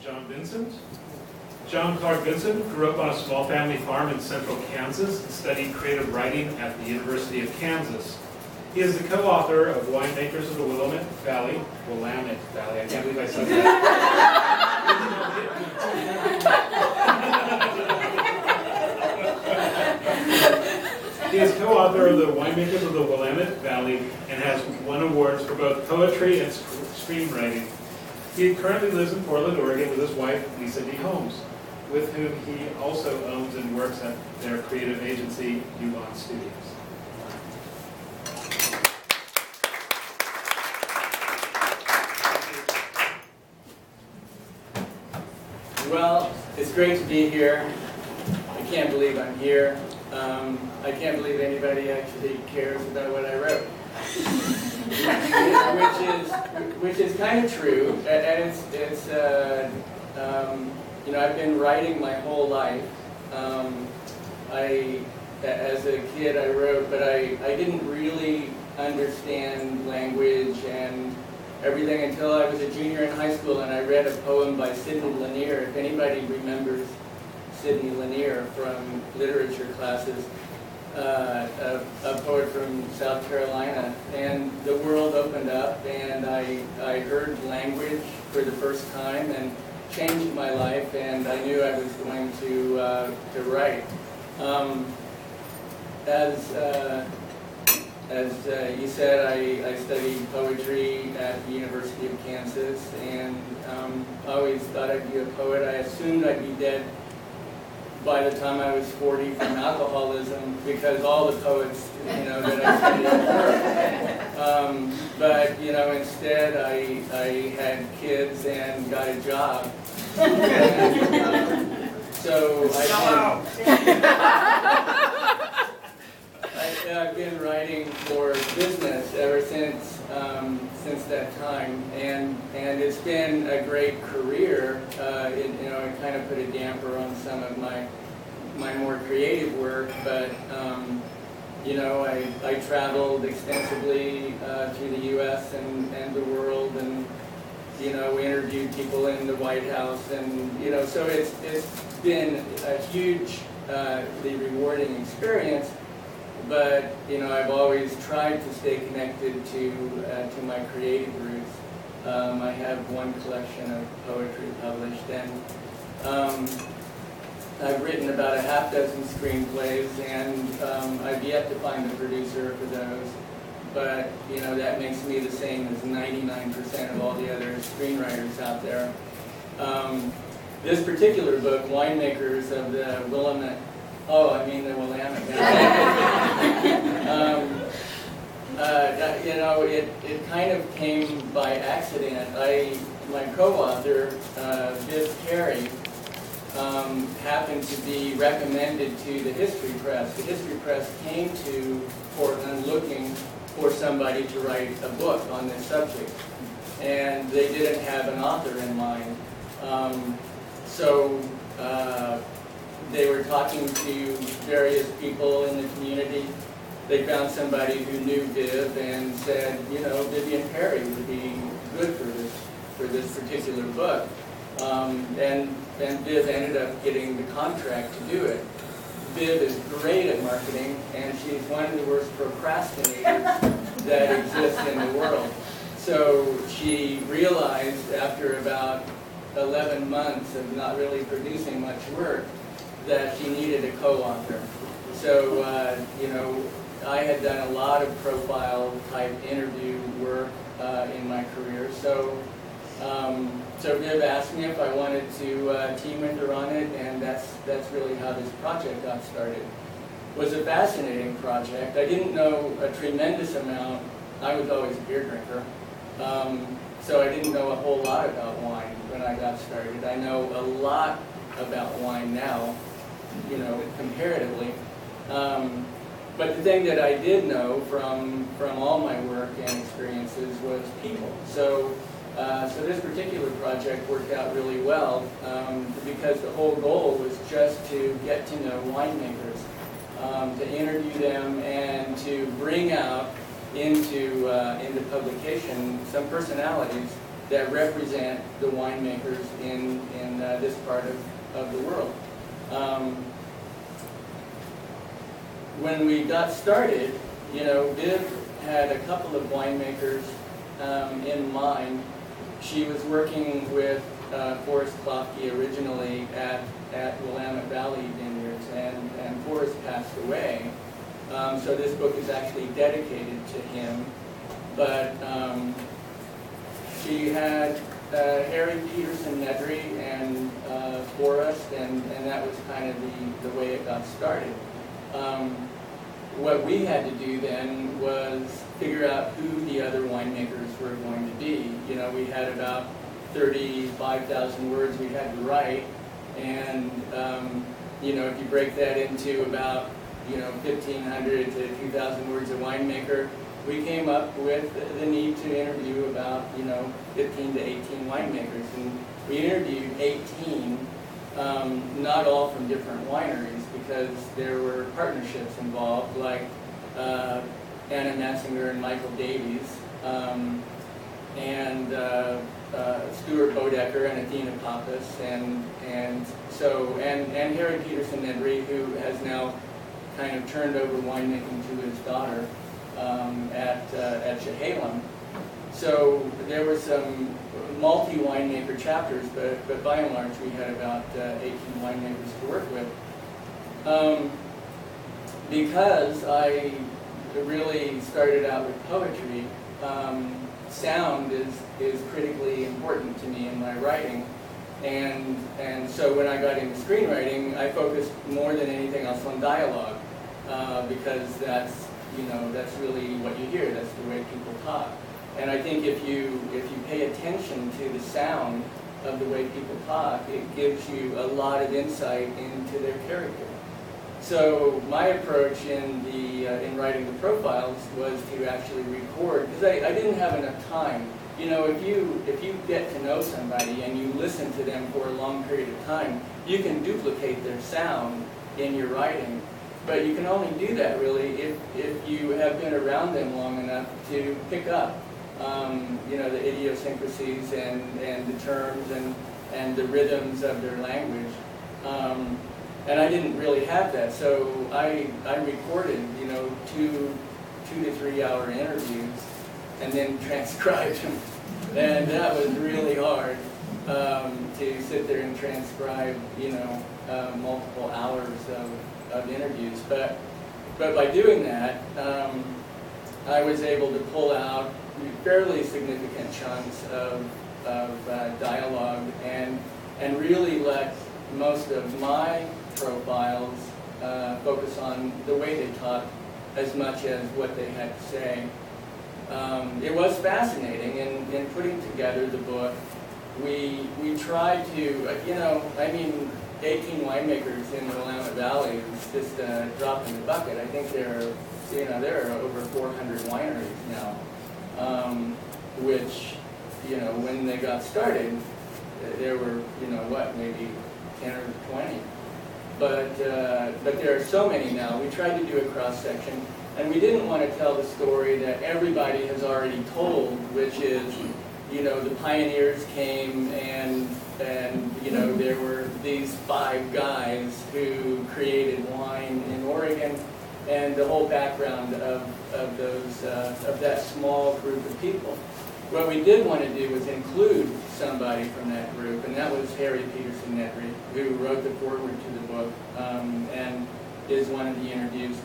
John Vincent. John Clark Vincent grew up on a small family farm in central Kansas and studied creative writing at the University of Kansas. He is the co-author of Winemakers of the Willamette Valley, I can't believe I said that. He is co-author of the Winemakers of the Willamette Valley and has won awards for both poetry and screenwriting. He currently lives in Portland, Oregon with his wife, Lisa D. Holmes, with whom he also owns and works at their creative agency, Yvonne Studios. Well, it's great to be here. I can't believe I'm here. I can't believe anybody actually cares about what I wrote, which is kind of true. And it's you know, I've been writing my whole life. As a kid, I wrote, but I didn't really understand language and everything until I was a junior in high school, and I read a poem by Sidney Lanier. If anybody remembers Sidney Lanier from literature classes, a poet from South Carolina, and the world opened up, and I heard language for the first time, and changed my life, and I knew I was going to write. As you said, I studied poetry at the University of Kansas, and I always thought I'd be a poet. I assumed I'd be dead by the time I was 40 from alcoholism, because all the poets, you know, that I studied were. But you know, instead I had kids and got a job. So I've been writing for business ever since that time, and it's been a great career. You know, it kind of put a damper on some of my more creative work, but you know, I traveled extensively through the U.S. and the world, and you know, we interviewed people in the White House, and you know, so it's been a hugely rewarding experience. But you know, I've always tried to stay connected to my creative roots. I have one collection of poetry published, and I've written about a half dozen screenplays, and I've yet to find a producer for those. But you know, that makes me the same as 99% of all the other screenwriters out there. This particular book, Winemakers of the Willamette. Oh, I mean the Willamette. You know, it kind of came by accident. My co-author, Viv Carey, happened to be recommended to the History Press. The History Press came to Portland looking for somebody to write a book on this subject, and they didn't have an author in mind. So they were talking to various people in the community. They found somebody who knew Viv and said, you know, Vivian Perry would be good for this particular book. And Viv ended up getting the contract to do it. Viv is great at marketing, and she's one of the worst procrastinators that exists in the world. So she realized after about 11 months of not really producing much work that she needed a co-author. So, you know, I had done a lot of profile type interview work in my career. So, so Viv asked me if I wanted to team with her on it, and that's really how this project got started. It was a fascinating project. I didn't know a tremendous amount. I was always a beer drinker. So I didn't know a whole lot about wine when I got started. I know a lot about wine now, you know, comparatively. But the thing that I did know from all my work and experiences was people. So this particular project worked out really well because the whole goal was just to get to know winemakers, to interview them, and to bring out into publication some personalities that represent the winemakers in this part of the world. When we got started, Viv had a couple of winemakers in mind. She was working with Forrest Klopke originally at Willamette Valley Vineyards, and Forrest passed away. So this book is actually dedicated to him. But she had Harry Peterson Nedry and Forrest, and that was kind of the way it got started. What we had to do then was figure out who the other winemakers were going to be. We had about 35,000 words we had to write, and if you break that into about 1,500 to 2,000 words a winemaker, we came up with the need to interview about 15 to 18 winemakers, and we interviewed 18, not all from different wineries, because there were partnerships involved, like Anna Messinger and Michael Davies, and Stuart Bodecker and Athena Pappas, and Harry Peterson Nedry, who has now kind of turned over winemaking to his daughter at Chehalem. So there were some multi-winemaker chapters, but by and large we had about 18 winemakers to work with. Because I really started out with poetry, sound is critically important to me in my writing, and so when I got into screenwriting, I focused more than anything else on dialogue, because that's really what you hear. That's the way people talk. And I think if you pay attention to the sound of the way people talk, it gives you a lot of insight into their character. So my approach in writing the profiles was to actually record, because I didn't have enough time. If you get to know somebody and you listen to them for a long period of time, you can duplicate their sound in your writing. But you can only do that really if you have been around them long enough to pick up the idiosyncrasies and the terms and the rhythms of their language. And I didn't really have that, so I recorded 2 to 3 hour interviews and then transcribed them, and that was really hard to sit there and transcribe multiple hours of interviews. But by doing that, I was able to pull out fairly significant chunks of dialogue and really let most of my profiles focus on the way they talk as much as what they had to say. It was fascinating in putting together the book. We tried to, 18 winemakers in the Willamette Valley is just a drop in the bucket. I think there are over 400 wineries now, which, when they got started, there were, maybe 10 or 20. But there are so many now. We tried to do a cross-section, and we didn't want to tell the story that everybody has already told, which is, the pioneers came and there were these 5 guys who created wine in Oregon, and the whole background of that small group of people. What we did want to do was include somebody from that group, and that was Harry Peterson Nedry, who wrote the foreword to the book and is one of the interviews.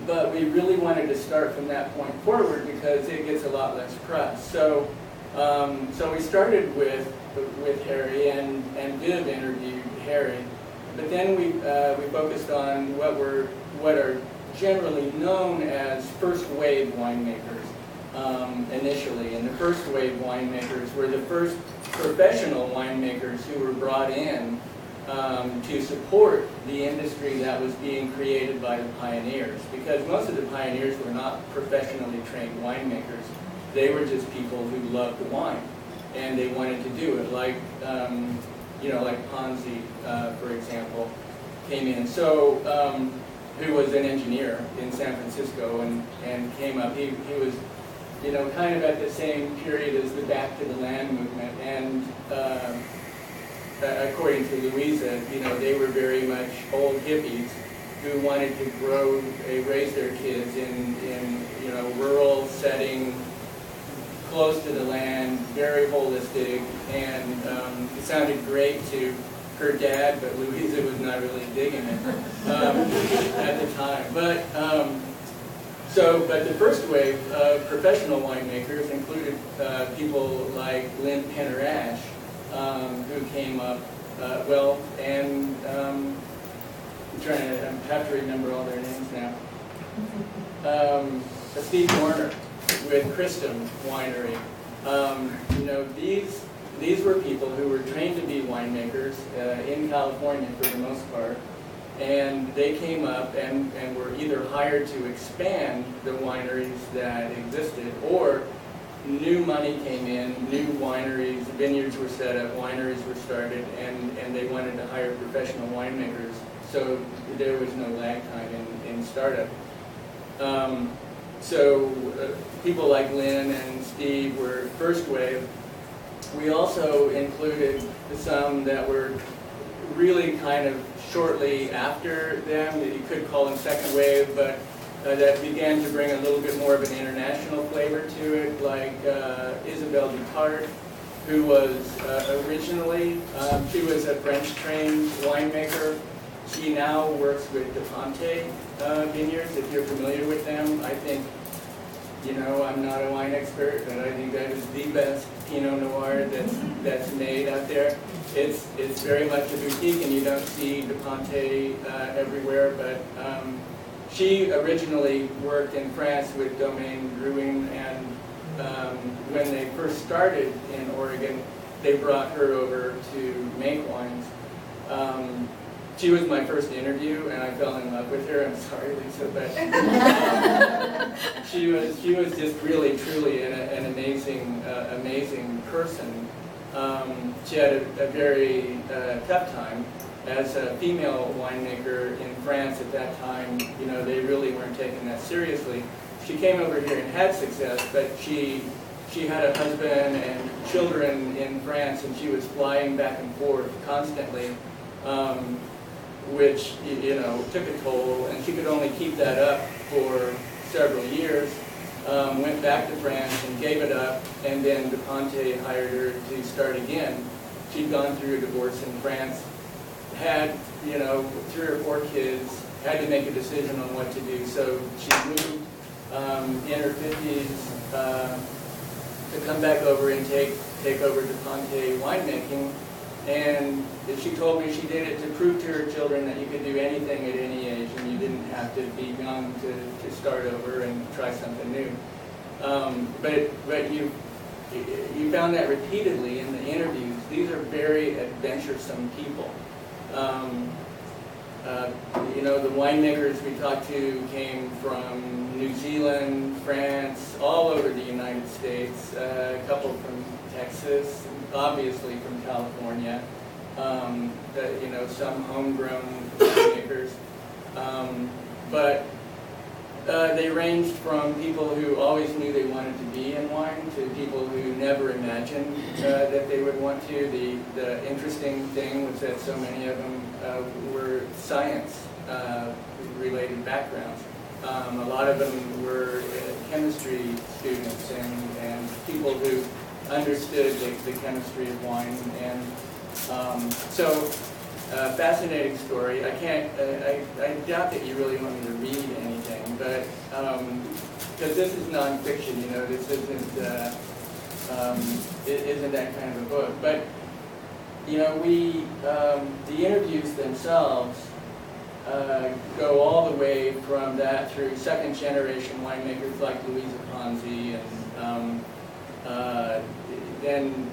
But we really wanted to start from that point forward because it gets a lot less press. So we started with Harry, and Viv interviewed Harry, but then we focused on what are generally known as first wave winemakers. Initially, and the first wave winemakers were the first professional winemakers who were brought in to support the industry that was being created by the pioneers, because most of the pioneers were not professionally trained winemakers. They were just people who loved the wine and they wanted to do it, like Ponzi, for example, came in. So who was an engineer in San Francisco and came up. He was you know, kind of at the same period as the Back to the Land movement. And according to Louisa, you know, they were very much old hippies who wanted to raise their kids in you know, rural setting, close to the land, very holistic, and it sounded great to her dad, but Louisa was not really digging it at the time. But but the first wave of professional winemakers included people like Lynn Penner-Ash, who came up, and I have to remember all their names now. Steve Warner with Christum Winery. You know, these were people who were trained to be winemakers in California for the most part, and they came up and were either hired to expand the wineries that existed, or new money came in, new wineries, vineyards were set up, wineries were started, and they wanted to hire professional winemakers, so there was no lag time in startup. People like Lynn and Steve were first wave. We also included some that were really kind of shortly after them, that you could call them second wave, but that began to bring a little bit more of an international flavor to it, like Isabelle Dutart, who was originally, she was a French-trained winemaker. She now works with DePonte Vineyards, if you're familiar with them. I think, you know, I'm not a wine expert, but I think that is the best Pinot Noir that's made out there. It's very much a boutique, and you don't see DePonte everywhere, but she originally worked in France with Domaine Drouin, and when they first started in Oregon, they brought her over to make wines. She was my first interview, and I fell in love with her. I'm sorry, Lisa, but she was just really, truly an amazing person. She had a very tough time as a female winemaker in France at that time. You know, they really weren't taking that seriously. She came over here and had success, but she had a husband and children in France, and she was flying back and forth constantly. Which, you know, took a toll, and she could only keep that up for several years. Went back to France and gave it up, and then DePonte hired her to start again. She'd gone through a divorce in France, had, you know, 3 or 4 kids, had to make a decision on what to do, so she moved in her 50s to come back over and take over DePonte winemaking. And she told me she did it to prove to her children that you could do anything at any age, and you didn't have to be young to start over and try something new. But you found that repeatedly in the interviews. These are very adventuresome people. You know, the winemakers we talked to came from New Zealand, France, all over the United States, a couple from Texas, obviously from California, you know, some homegrown winemakers. But they ranged from people who always knew they wanted to be in wine to people who never imagined that they would want to. The interesting thing was that so many of them were science-related backgrounds. A lot of them were chemistry students and people who understood the chemistry of wine, and fascinating story. I doubt that you really want me to read anything, but because this is nonfiction, you know, this isn't that kind of a book. But you know, the interviews themselves go all the way from that through second generation winemakers like Louisa Ponzi, and then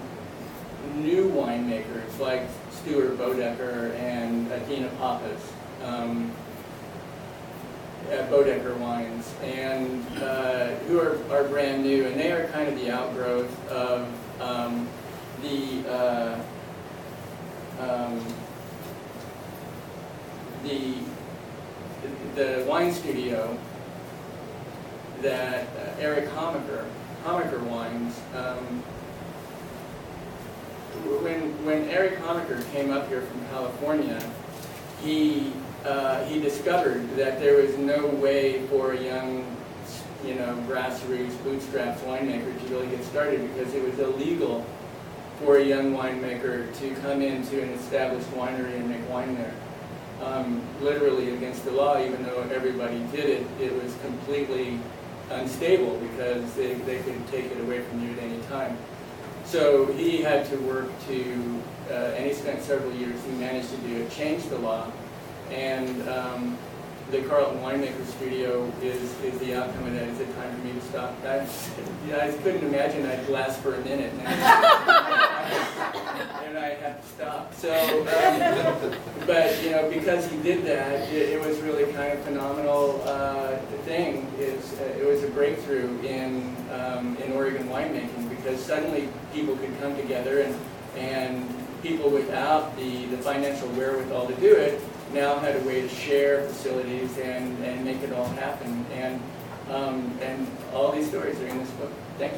new winemakers like Stuart Bodecker and Adina Pappas at Bodecker Wines, and who are brand new, and they are kind of the outgrowth of the wine studio that Eric Homaker Homaker wines. When Eric Homaker came up here from California, he discovered that there was no way for a young, grassroots, bootstraps winemaker to really get started, because it was illegal for a young winemaker to come into an established winery and make wine there. Literally against the law, even though everybody did it, it was completely unstable because they could take it away from you at any time. So he had to work to, and he spent several years, he managed to do it, change the law, and the Carlton Winemaker Studio is the outcome of that. Is it time for me to stop? I couldn't imagine I'd last for a minute, and I had to stop. So, but because he did that, it was really kind of phenomenal thing. It was a breakthrough in Oregon winemaking, because suddenly people could come together, and people without the financial wherewithal to do it now had a way to share facilities and make it all happen. And all these stories are in this book. Thank you.